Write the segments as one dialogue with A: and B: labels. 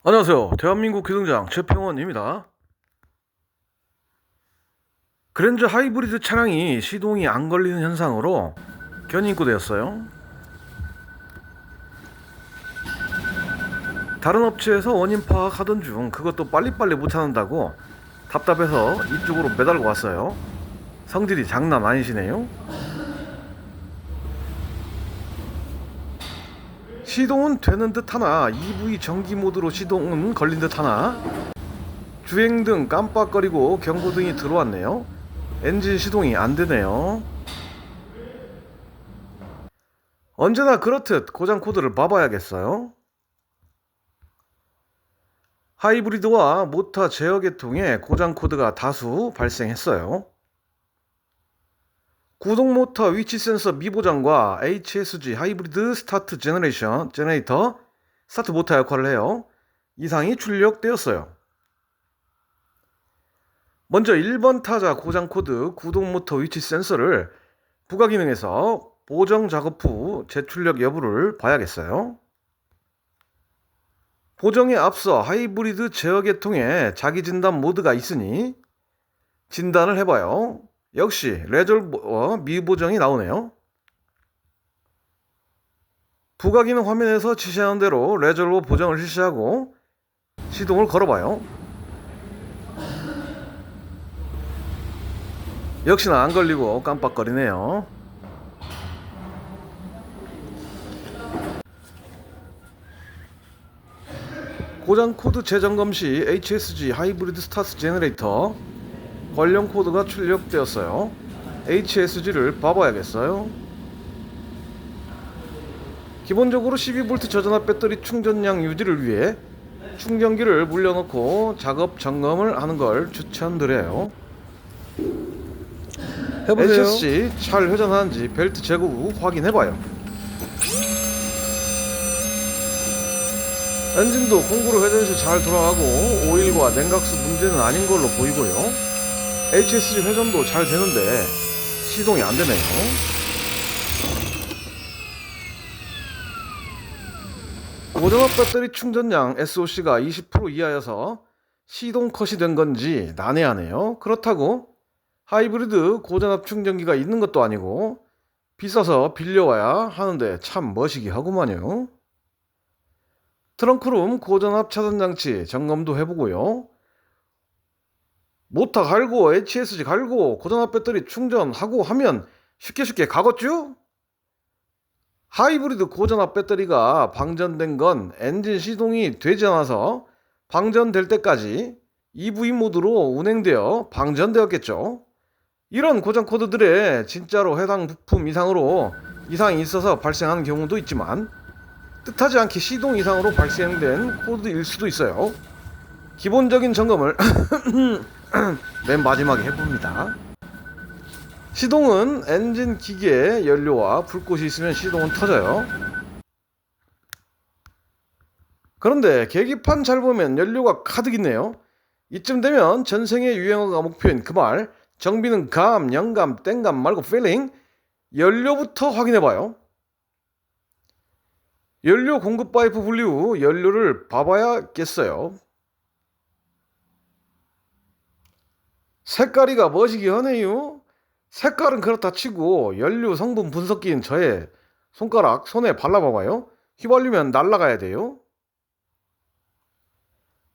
A: 안녕하세요. 대한민국 기동장 최평원입니다. 그랜저 하이브리드 차량이 시동이 안 걸리는 현상으로 견인구되었어요. 다른 업체에서 원인 파악하던 중 그것도 빨리빨리 못 찾는다고 답답해서 이쪽으로 매달고 왔어요. 성질이 장난 아니시네요. 시동은 되는 듯 하나 EV 전기 모드로 시동은 걸린 듯 하나 주행등 깜빡거리고 경고등이 들어왔네요. 엔진 시동이 안 되네요. 언제나 그렇듯 고장 코드를 봐봐야겠어요. 하이브리드와 모터 제어 계통에 고장 코드가 다수 발생했어요. 구동 모터 위치 센서 미보장과 HSG 하이브리드 스타트 제너레이터 스타트 모터 역할을 해요. 이상이 출력되었어요. 먼저 1번 타자 고장 코드 구동 모터 위치 센서를 부가 기능에서 보정 작업 후 재출력 여부를 봐야겠어요. 보정에 앞서 하이브리드 제어 계통에 자기 진단 모드가 있으니 진단을 해봐요. 역시 레졸버 미보정이 나오네요. 부가 기능 화면에서 지시하는 대로 레졸버 보정을 실시하고 시동을 걸어봐요. 역시나 안 걸리고 깜빡거리네요. 고장 코드 재점검 시 HSG 하이브리드 스타트 제너레이터 관련 코드가 출력되었어요. HSG를 봐봐야겠어요. 기본적으로 12V 저전압 배터리 충전량 유지를 위해 충전기를 물려놓고 작업 점검을 하는 걸 추천드려요.
B: 해보세요.
A: HSG 잘 회전하는지 벨트 제거 후 확인해봐요. 엔진도 공구로 회전 시 잘 돌아가고 오일과 냉각수 문제는 아닌 걸로 보이고요. HSG 회전도 잘 되는데 시동이 안 되네요. 고전압 배터리 충전량 SOC가 20% 이하여서 시동 컷이 된 건지 난해하네요. 그렇다고 하이브리드 고전압 충전기가 있는 것도 아니고 비싸서 빌려와야 하는데 참 멋이기 하구만요. 트렁크룸 고전압 차단 장치 점검도 해보고요. 모터 갈고 HSG 갈고 고전압 배터리 충전하고 하면 쉽게 가겠죠? 하이브리드 고전압 배터리가 방전된 건 엔진 시동이 되지 않아서 방전될 때까지 EV 모드로 운행되어 방전되었겠죠. 이런 고장 코드들에 진짜로 해당 부품 이상이 있어서 발생하는 경우도 있지만 뜻하지 않게 시동 이상으로 발생된 코드일 수도 있어요. 기본적인 점검을 맨 마지막에 해봅니다. 시동은 엔진 기계 연료와 불꽃이 있으면 시동은 터져요. 그런데 계기판 잘 보면 연료가 가득 있네요. 이쯤 되면 전생의 유행어가 목표인 그 말, 정비는 감, 영감, 땡감 말고 필링, 연료부터 확인해봐요. 연료 공급 파이프 분리 후 연료를 봐봐야겠어요. 색깔이가 멋이기 하네요. 색깔은 그렇다 치고 연료 성분 분석기인 저의 손에 발라봐봐요. 휘발유면 날아가야 돼요.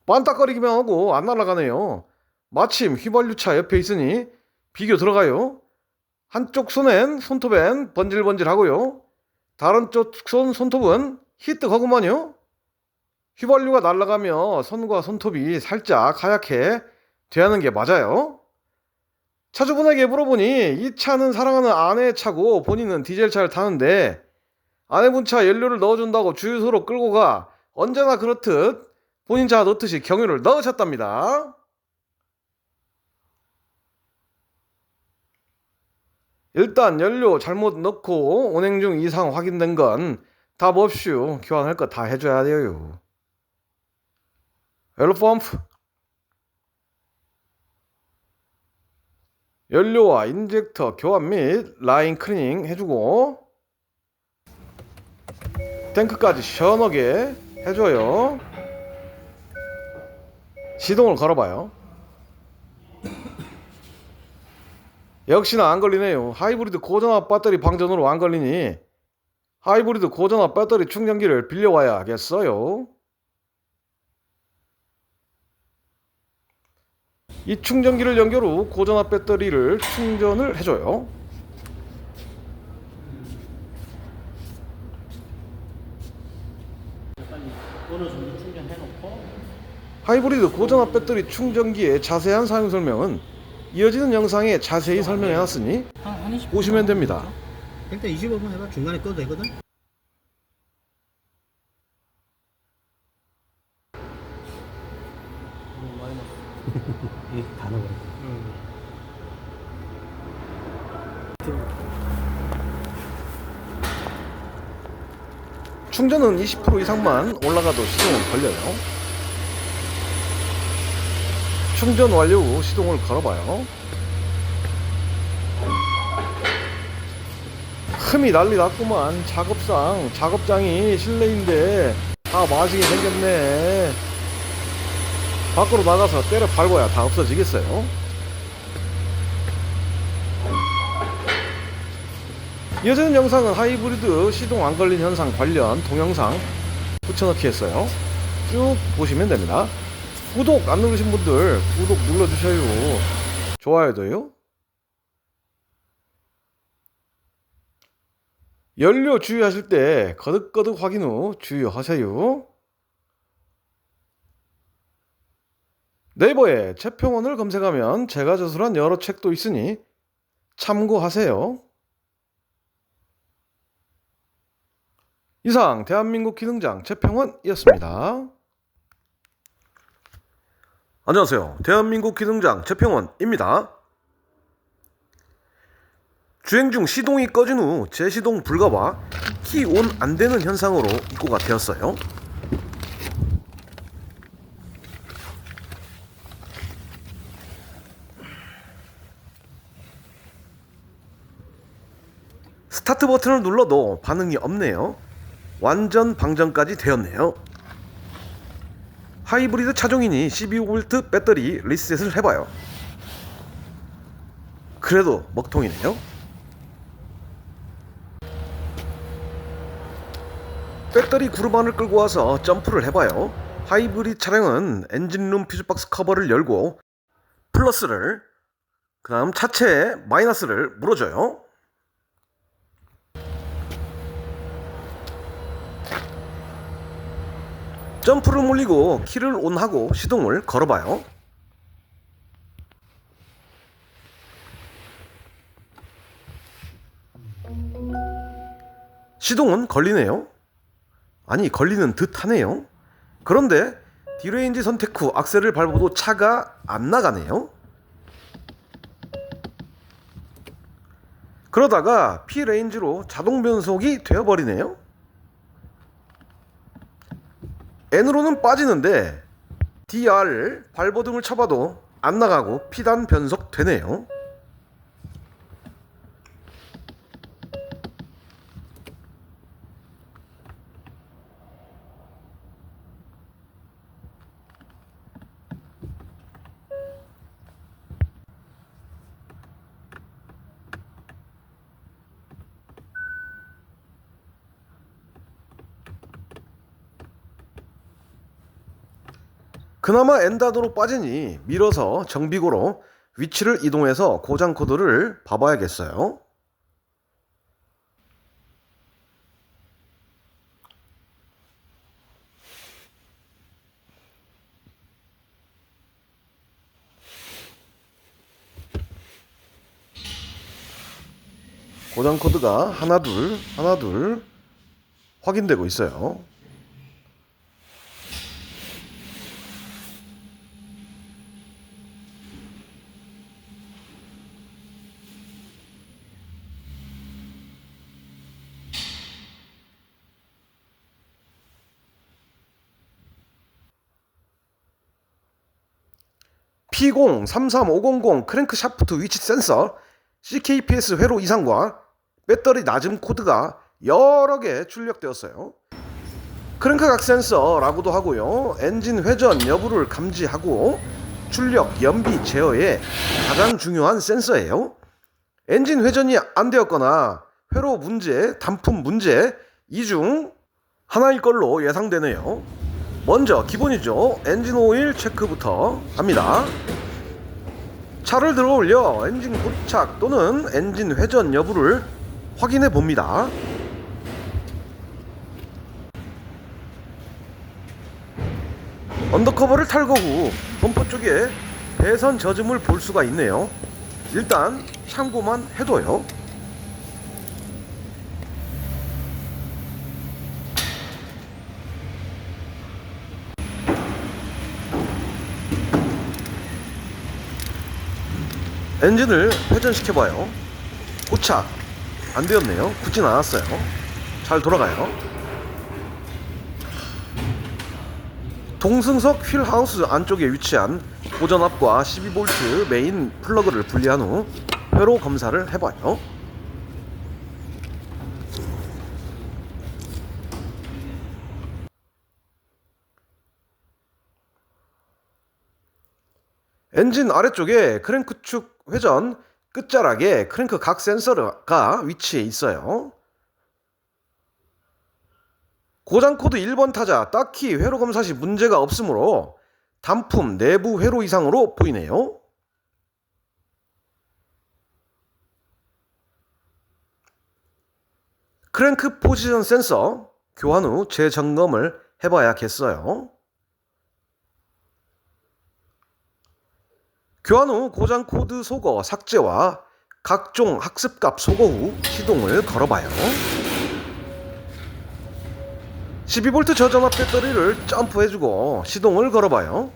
A: 반딱거리기만 하고 안 날아가네요. 마침 휘발유차 옆에 있으니 비교 들어가요. 한쪽 손엔 손톱엔 번질번질하고요. 다른 쪽 손톱은 희뜩하구만요. 휘발유가 날아가며 손과 손톱이 살짝 하얗게 돼야하는 게 맞아요. 차주분에게 물어보니 이 차는 사랑하는 아내의 차고 본인은 디젤 차를 타는데 아내분 차 연료를 넣어준다고 주유소로 끌고 가 언제나 그렇듯 본인 차 넣듯이 경유를 넣으셨답니다. 일단 연료 잘못 넣고 운행 중 이상 확인된 건 답 없슈. 교환할 거 다 해줘야 돼요. 연료 펌프 연료와 인젝터 교환 및 라인 클리닝 해주고 탱크까지 시원하게 해줘요. 시동을 걸어봐요. 역시나 안 걸리네요. 하이브리드 고전압 배터리 방전으로 안 걸리니 하이브리드 고전압 배터리 충전기를 빌려와야겠어요. 이 충전기를 연결 후 고전압 배터리를 충전을 해줘요.
B: 어느 정도 충전해놓고
A: 하이브리드 고전압 배터리 충전기의 자세한 사용 설명은 이어지는 영상에 자세히 설명해놨으니
B: 한 20분
A: 보시면 됩니다.
B: 일단 25분 해봐. 중간에 꺼도 되거든. 다 넣어버렸어.
A: 충전은 20% 이상만 올라가도 시동은 걸려요. 충전 완료 후 시동을 걸어봐요. 흠이 난리 났구만. 작업장이 실내인데 다 마시게 생겼네. 밖으로 나가서 때려 밟아야 다 없어지겠어요. 이어지는 영상은 하이브리드 시동 안 걸린 현상 관련 동영상 붙여넣기 했어요. 쭉 보시면 됩니다. 구독 안 누르신 분들 구독 눌러주셔요. 좋아요도요. 연료 주유하실 때 거듭거듭 확인 후 주유하세요. 네이버에 최평원을 검색하면 제가 저술한 여러 책도 있으니 참고하세요. 이상 대한민국 기능장 최평원이었습니다. 안녕하세요. 대한민국 기능장 최평원입니다. 주행 중 시동이 꺼진 후 재시동 불가와 키 온 안되는 현상으로 입고가 되었어요. 스타트 버튼을 눌러도 반응이 없네요. 완전 방전까지 되었네요. 하이브리드 차종이니 12V 배터리 리셋을 해봐요. 그래도 먹통이네요. 배터리 구르반을 끌고 와서 점프를 해봐요. 하이브리드 차량은 엔진룸 퓨즈박스 커버를 열고 플러스를, 그 다음 차체에 마이너스를 물어줘요. 점프를 물리고 키를 온하고 시동을 걸어봐요. 시동은 걸리네요. 아니, 걸리는 듯 하네요. 그런데 D레인지 선택 후 악셀을 밟아도 차가 안 나가네요. 그러다가 P레인지로 자동 변속이 되어버리네요. N으로는 빠지는데 DR 발버둥을 쳐봐도 안 나가고 P단 변속 되네요. 그나마 N단으로 빠지니 밀어서 정비고로 위치를 이동해서 고장 코드를 봐봐야겠어요. 고장 코드가 하나 둘 확인되고 있어요. P033500 크랭크 샤프트 위치 센서 CKPS 회로 이상과 배터리 낮음 코드가 여러 개 출력되었어요. 크랭크각 센서라고도 하고요. 엔진 회전 여부를 감지하고 출력, 연비 제어에 가장 중요한 센서예요. 엔진 회전이 안 되었거나 회로 문제, 단품 문제 이 중 하나일 걸로 예상되네요. 먼저 기본이죠. 엔진 오일 체크부터 합니다. 차를 들어 올려 엔진 고착 또는 엔진 회전 여부를 확인해 봅니다. 언더커버를 탈거 후 범퍼 쪽에 배선 젖음을 볼 수가 있네요. 일단 참고만 해둬요. 엔진을 회전시켜봐요. 고착 안되었네요. 굳진 않았어요. 잘 돌아가요. 동승석 휠하우스 안쪽에 위치한 고전압과 12V 메인 플러그를 분리한 후 회로 검사를 해봐요. 엔진 아래쪽에 크랭크축 회전 끝자락에 크랭크 각 센서가 위치해 있어요. 고장 코드 1번 타자 딱히 회로 검사 시 문제가 없으므로 단품 내부 회로 이상으로 보이네요. 크랭크 포지션 센서 교환 후 재점검을 해봐야겠어요. 교환 후 고장 코드 소거 삭제와 각종 학습값 소거 후 시동을 걸어봐요. 12V 저전압 배터리를 점프해주고 시동을 걸어봐요.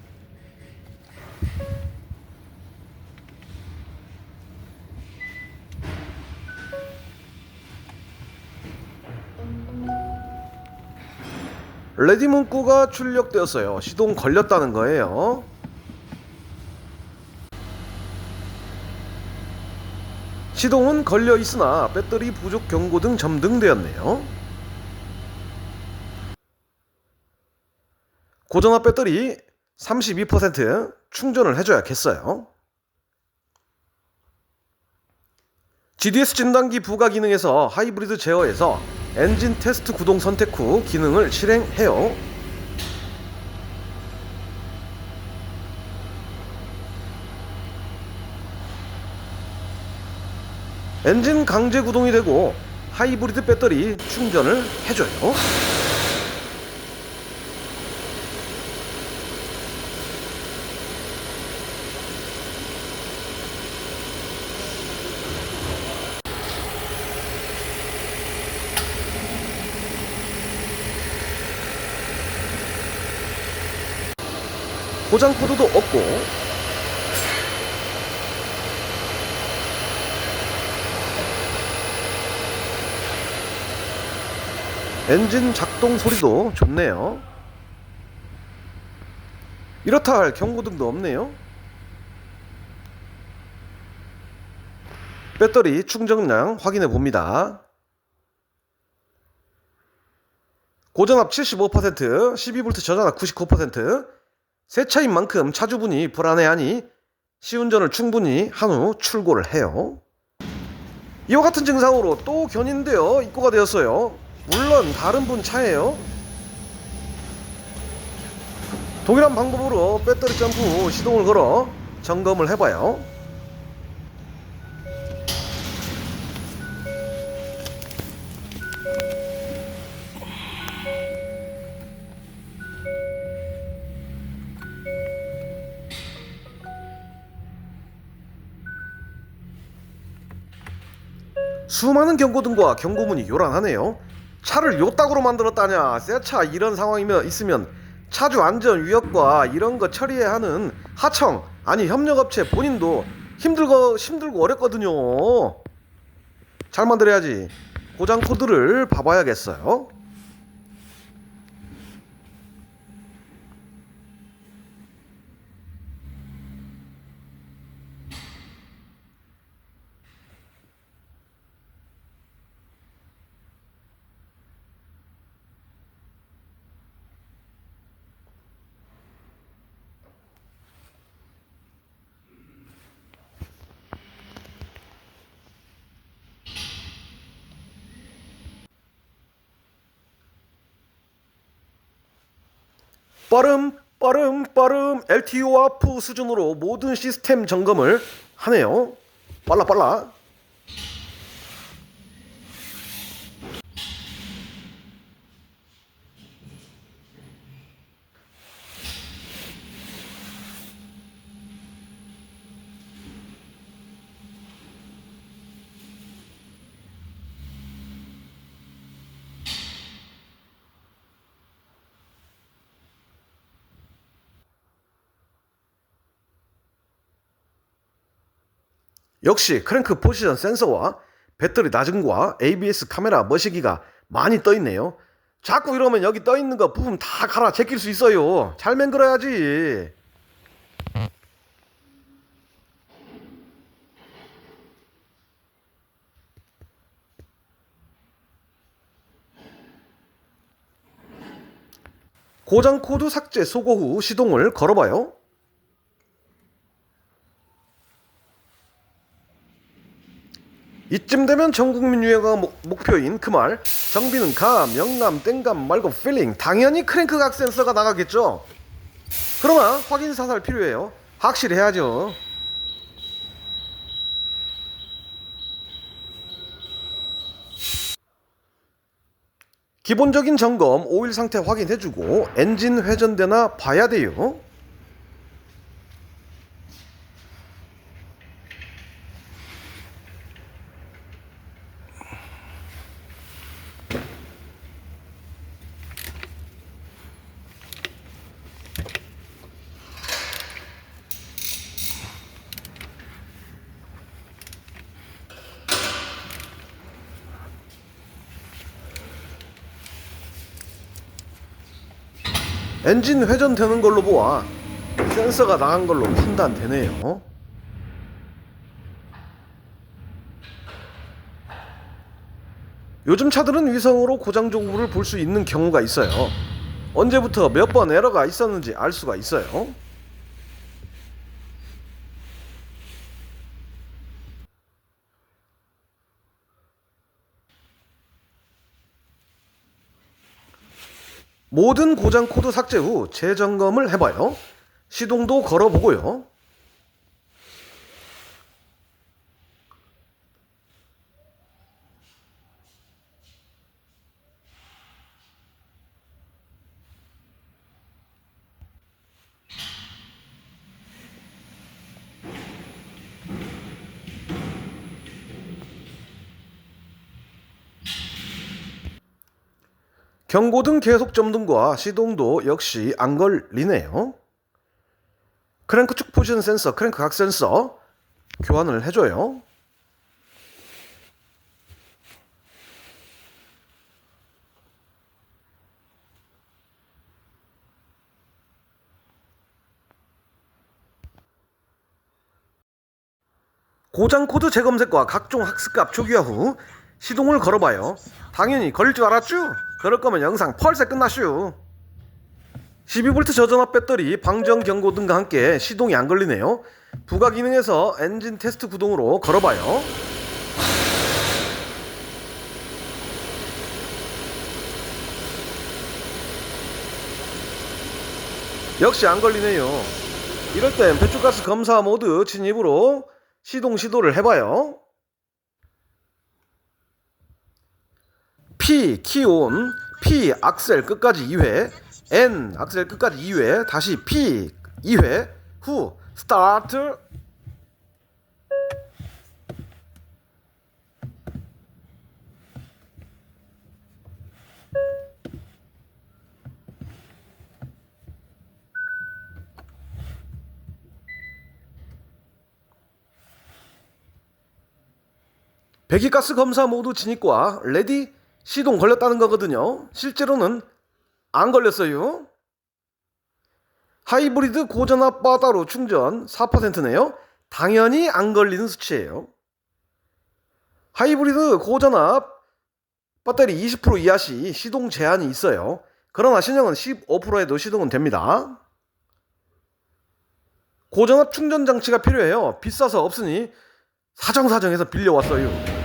A: 레디 문구가 출력되었어요. 시동 걸렸다는 거예요. 시동은 걸려 있으나 배터리 부족 경고등 점등되었네요. 고전압 배터리 32% 충전을 해줘야겠어요. GDS 진단기 부가 기능에서 하이브리드 제어에서 엔진 테스트 구동 선택 후 기능을 실행해요. 엔진 강제 구동이 되고 하이브리드 배터리 충전을 해줘요. 고장 코드도 없고 엔진 작동 소리도 좋네요. 이렇다 할 경고등도 없네요. 배터리 충전량 확인해 봅니다. 고전압 75%, 12V 저전압 99%, 새 차인 만큼 차주분이 불안해하니 시운전을 충분히 한 후 출고를 해요. 이와 같은 증상으로 또 견인되어 입고가 되었어요. 물론 다른 분 차예요. 동일한 방법으로 배터리 점프 후 시동을 걸어 점검을 해봐요. 수많은 경고등과 경고문이 요란하네요. 차를 요따구로 만들었다냐, 새 차 이런 상황이면 있으면 차주 안전 위협과 이런 거 처리해야 하는 하청 아니 협력업체 본인도 힘들고 어렵거든요. 잘 만들어야지. 고장 코드를 봐봐야겠어요. 빠름 LTO 아프 수준으로 모든 시스템 점검을 하네요. 빨라. 역시 크랭크 포지션 센서와 배터리 낮음과 ABS 카메라 머시기가 많이 떠있네요. 자꾸 이러면 여기 떠있는 거 부품 다 갈아 제낄 수 있어요. 잘 맹글어야지. 고장 코드 삭제 소거 후 시동을 걸어봐요. 이쯤 되면 전국민 유해가 목표인 그 말, 정비는 감, 영감, 땡감 말고 필링. 당연히 크랭크 각 센서가 나가겠죠. 그러나 확인 사살 필요해요. 확실히 해야죠. 기본적인 점검, 오일 상태 확인해주고 엔진 회전되나 봐야 돼요. 엔진 회전되는 걸로 보아 센서가 나간 걸로 판단되네요. 요즘 차들은 위성으로 고장 정보를 볼 수 있는 경우가 있어요. 언제부터 몇 번 에러가 있었는지 알 수가 있어요. 모든 고장 코드 삭제 후 재점검을 해봐요. 시동도 걸어보고요. 경고등 계속 점등과 시동도 역시 안 걸리네요. 크랭크 축 포지션 센서, 크랭크 각 센서 교환을 해줘요. 고장 코드 재검색과 각종 학습값 초기화 후 시동을 걸어봐요. 당연히 걸릴 줄 알았죠? 그럴 거면 영상 펄세 끝나슈. 12V 저전압 배터리, 방전 경고 등과 함께 시동이 안 걸리네요. 부가 기능에서 엔진 테스트 구동으로 걸어봐요. 역시 안 걸리네요. 이럴 땐 배출가스 검사 모드 진입으로 시도를 해봐요. P 키온, P 악셀 끝까지 2회, N 악셀 끝까지 2회, 다시 P 2회 후 스타트. 배기가스 검사 모드 진입과 레디 시동 걸렸다는 거거든요. 실제로는 안 걸렸어요. 하이브리드 고전압 바다로 충전 4%네요. 당연히 안 걸리는 수치예요. 하이브리드 고전압 배터리 20% 이하 시 시동 제한이 있어요. 그러나 신형은 15%에도 시동은 됩니다. 고전압 충전 장치가 필요해요. 비싸서 없으니 사정사정해서 빌려왔어요.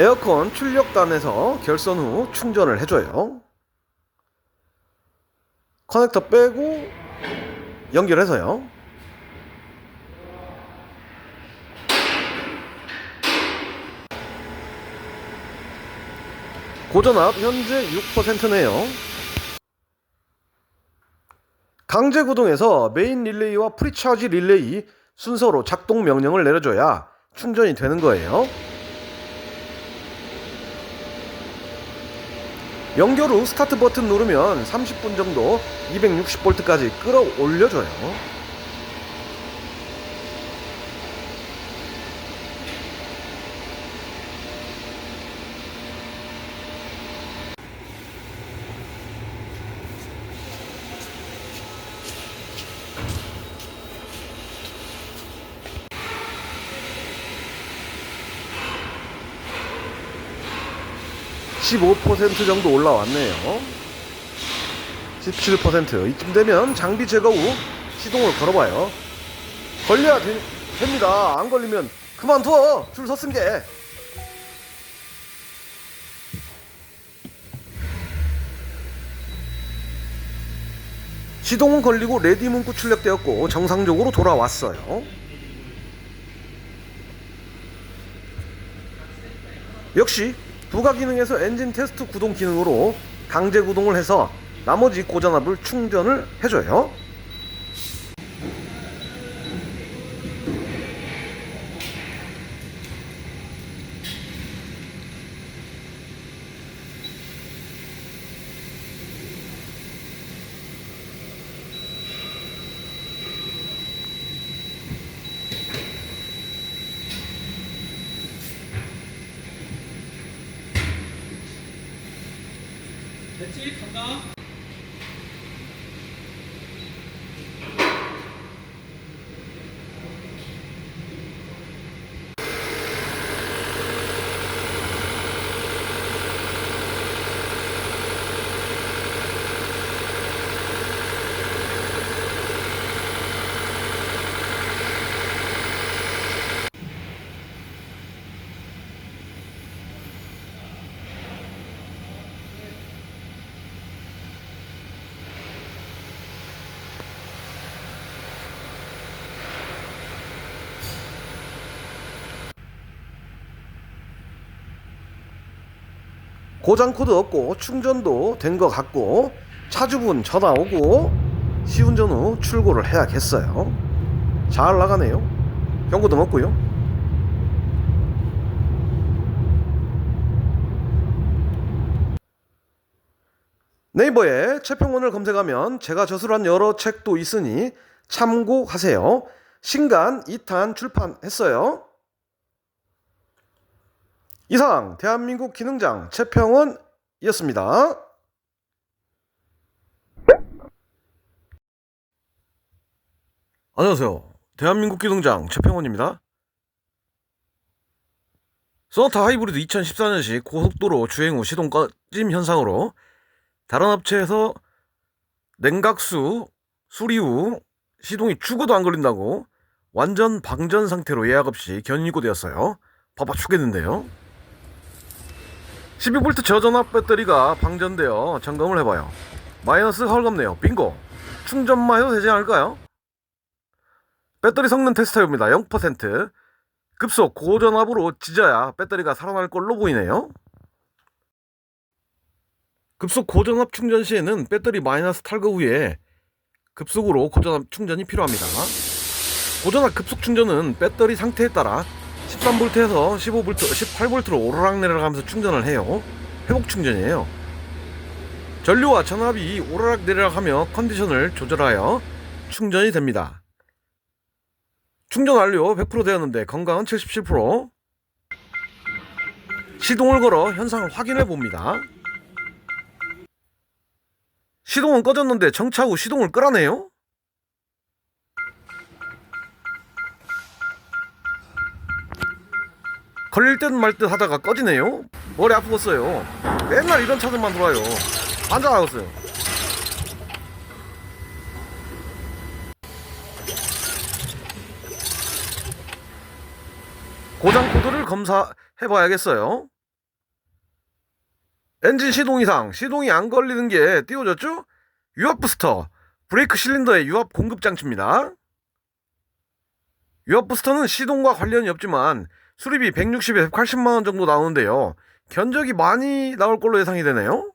A: 에어컨 출력단에서 결선 후 충전을 해줘요. 커넥터 빼고 연결해서요. 고전압 현재 6%네요. 강제 구동에서 메인 릴레이와 프리차지 릴레이 순서로 작동 명령을 내려줘야 충전이 되는 거예요. 연결 후 스타트 버튼 누르면 30분 정도 260V까지 끌어올려줘요. (15% 정도) 올라왔네요. 17%. 이쯤 되면 장비 제거 후 시동을 걸어봐요. 걸려야 됩니다. 안 걸리면 그만둬. 줄 섰은 게. 시동은 걸리고 레디 문구 출력되었고 정상적으로 돌아왔어요. 역시 부가 기능에서 엔진 테스트 구동 기능으로 강제 구동을 해서 나머지 고전압을 충전을 해줘요.
B: 됐지? 간다.
A: 고장 코드 없고 충전도 된 것 같고 차주분 전화 오고 시운전 후 출고를 해야겠어요. 잘 나가네요. 경고등 없고요. 네이버에 채평원을 검색하면 제가 저술한 여러 책도 있으니 참고하세요. 신간 2탄 출판했어요. 이상 대한민국 기능장 채평원이었습니다. 안녕하세요. 대한민국 기능장 채평원입니다. 소나타 하이브리드 2014년식 고속도로 주행 후 시동 꺼짐 현상으로 다른 업체에서 냉각수 수리 후 시동이 죽어도 안 걸린다고 완전 방전 상태로 예약 없이 견인입고되었어요. 바빠 죽겠는데요. 12V 저전압 배터리가 방전되어 점검을 해봐요. 마이너스 헐겁네요. 빙고. 충전만 해도 되지 않을까요? 배터리 성능 테스트 해봅니다. 0%. 급속 고전압으로 짖어야 배터리가 살아날 걸로 보이네요. 급속 고전압 충전 시에는 배터리 마이너스 탈거 후에 급속으로 고전압 충전이 필요합니다. 고전압 급속 충전은 배터리 상태에 따라 13V에서 15V, 18V로 오르락내리락하면서 충전을 해요. 회복 충전이에요. 전류와 전압이 오르락내리락하며 컨디션을 조절하여 충전이 됩니다. 충전 완료 100% 되었는데 건강은 77%. 시동을 걸어 현상을 확인해 봅니다. 시동은 꺼졌는데 정차 후 시동을 끄라네요. 걸릴 듯 말 듯 하다가 꺼지네요. 머리 아프겠어요. 맨날 이런 차들만 돌아요. 환장하겠어요. 고장 코드를 검사해 봐야겠어요. 엔진 시동 이상, 시동이 안 걸리는 게 띄워졌죠? 유압 부스터, 브레이크 실린더의 유압 공급 장치입니다. 유압 부스터는 시동과 관련이 없지만 수리비 160에서 180만원 정도 나오는데요. 견적이 많이 나올 걸로 예상이 되네요.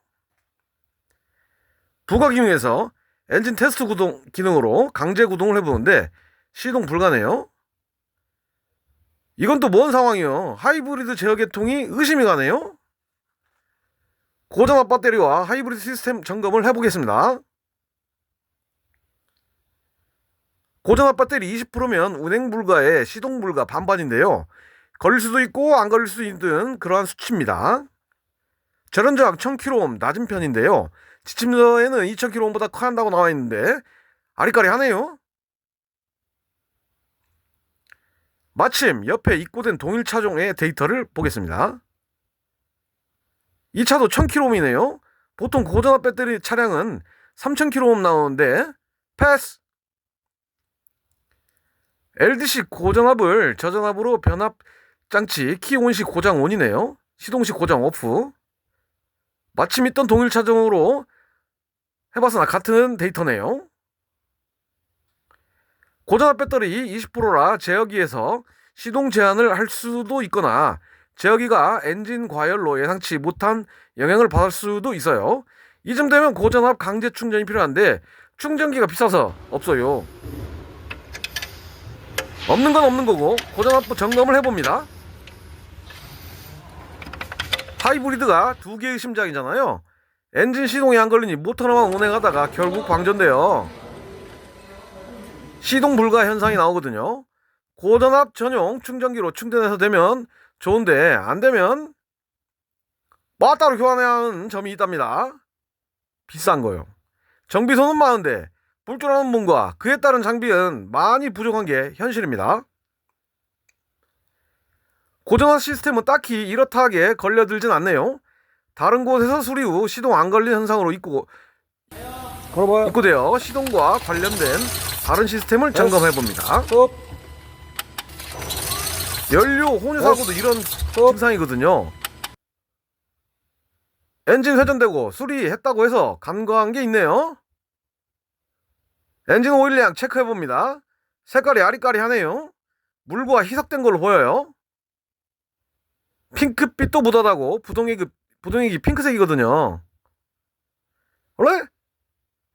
A: 부가 기능에서 엔진 테스트 구동 기능으로 강제 구동을 해보는데 시동 불가네요. 이건 또 뭔 상황이요? 하이브리드 제어 계통이 의심이 가네요. 고전압 배터리와 하이브리드 시스템 점검을 해보겠습니다. 고전압 배터리 20%면 운행 불가에 시동 불가 반반인데요. 걸릴 수도 있고 안 걸릴 수도 있는 그러한 수치입니다. 전원 저항 1000kΩ 낮은 편인데요. 지침서에는 2000kΩ보다 커야 한다고 나와 있는데 아리까리하네요. 마침 옆에 입고된 동일 차종의 데이터를 보겠습니다. 이 차도 1000kΩ이네요. 보통 고전압 배터리 차량은 3000kΩ 나오는데 패스! LDC 고전압을 저전압으로 변압 장치 키온시 고장 온이네요. 시동시 고장 오프. 마침 있던 동일 차종으로 해봤으나 같은 데이터네요. 고전압 배터리 20%라 제어기에서 시동 제한을 할 수도 있거나 제어기가 엔진 과열로 예상치 못한 영향을 받을 수도 있어요. 이쯤 되면 고전압 강제 충전이 필요한데 충전기가 비싸서 없어요. 없는 건 없는 거고 고전압부 점검을 해봅니다. 하이브리드가 두 개의 심장이잖아요. 엔진 시동이 안 걸리니 모터로만 운행하다가 결국 방전돼요. 시동 불가 현상이 나오거든요. 고전압 전용 충전기로 충전해서 되면 좋은데 안 되면 따로 교환해야 하는 점이 있답니다. 비싼 거요. 정비소는 많은데 불줄하는 분과 그에 따른 장비는 많이 부족한 게 현실입니다. 고전압 시스템은 딱히 이렇다하게 걸려들진 않네요. 다른 곳에서 수리 후 시동 안 걸린 현상으로 입고되어 시동과 관련된 다른 시스템을 점검해봅니다. 연료 혼유 사고도 이런 증상이거든요. 엔진 회전되고 수리했다고 해서 간과한 게 있네요. 엔진 오일량 체크해봅니다. 색깔이 아리까리하네요. 물과 희석된 걸로 보여요. 핑크빛도 묻어나고 부동액이 핑크색이거든요. 원래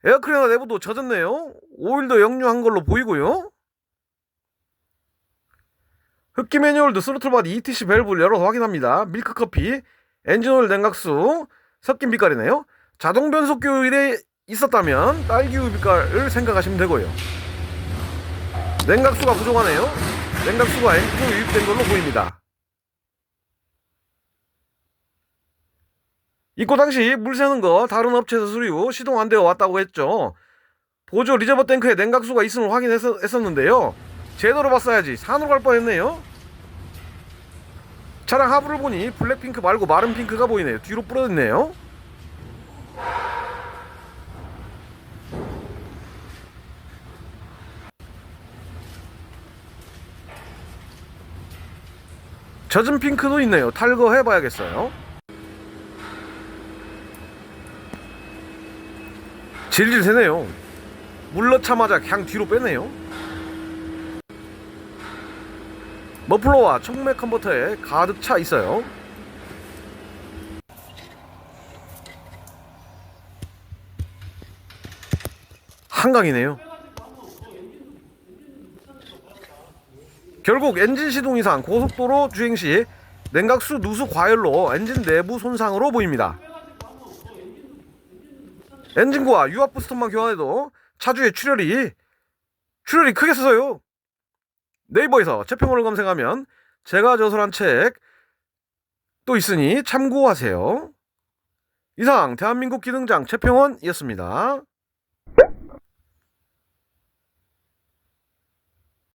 A: 에어클리너 내부도 젖었네요. 오일도 역류한 걸로 보이고요. 흡기 매뉴얼도 스로틀바디 ETC 밸브를 열어서 확인합니다. 밀크커피, 엔진오일 냉각수, 섞인 빛깔이네요. 자동 변속기 오일에 있었다면 딸기우유 빛깔을 생각하시면 되고요. 냉각수가 부족하네요. 냉각수가 엔진으로 유입된 걸로 보입니다. 입고 당시 물 새는 거 다른 업체에서 수리 후 시동 안 되어 왔다고 했죠. 보조 리저버 탱크에 냉각수가 있음을 확인했었는데요. 제대로 봤어야지 산으로 갈 뻔했네요. 차량 하부를 보니 블랙핑크 말고 마른 핑크가 보이네요. 뒤로 부러졌네요. 젖은 핑크도 있네요. 탈거해봐야겠어요. 질질 새네요. 물 넣자마자 그냥 뒤로 빼네요. 머플러와 청매 컨버터에 가득 차 있어요. 한강이네요. 결국 엔진 시동 이상 고속도로 주행 시 냉각수 누수 과열로 엔진 내부 손상으로 보입니다. 엔진과 유압 부스터만 교환해도 차주의 출혈이 크게 써서요. 네이버에서 채평원을 검색하면 제가 저술한 책 또 있으니 참고하세요. 이상 대한민국 기능장 채평원이었습니다.